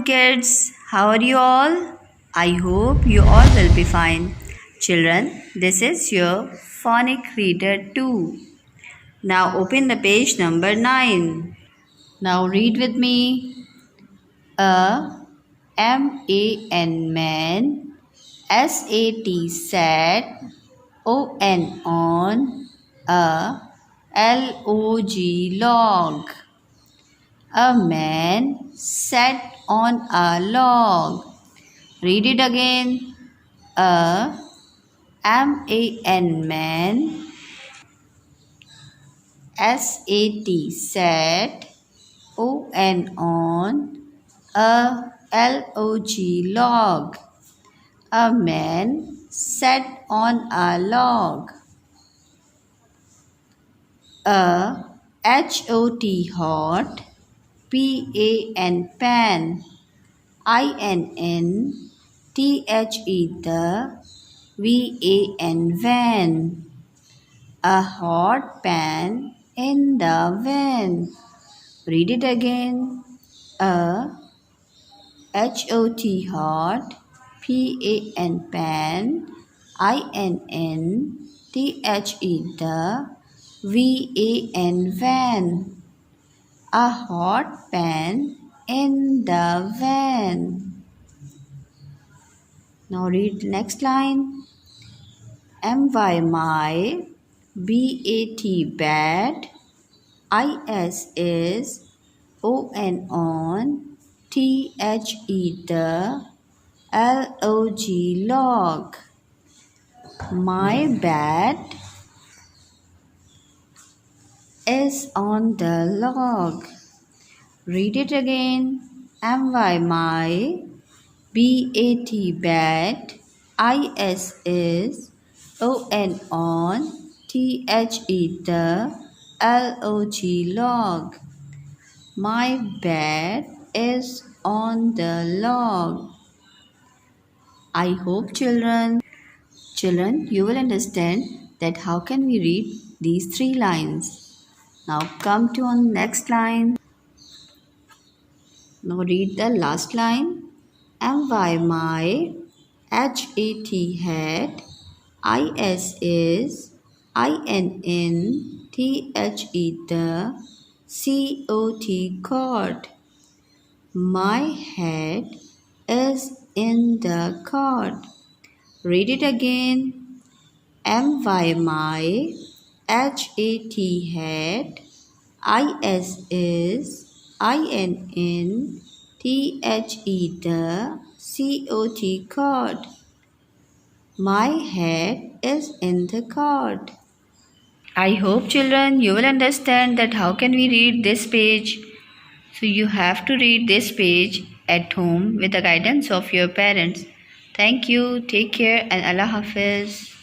kids, how are you all? I hope you all will be fine. Children, this is your phonic reader 2. Now open the page number 9. Now read with me. A man, sat, on, a log. A man sat on a log. Read it again. A man, sat, on, a log. A man sat on a log. A hot, pan, van. A hot pan in the van. Read it again. A hot, pan, van. A hot pan in the van. Now read the next line. my, bat, on, log. My bat is on the log. Read it again. my, bat, on, log. My bat is on the log. I hope children, you will understand that how can we read these 3 lines. Now come to on next line. Now read the last line. my, hat, cot. My hat is in the cot. Read it again. my, hat, cot. My hat is in the cot. I hope children you will understand that how can we read this page. So you have to read this page at home with the guidance of your parents. Thank you. Take care and Allah Hafiz.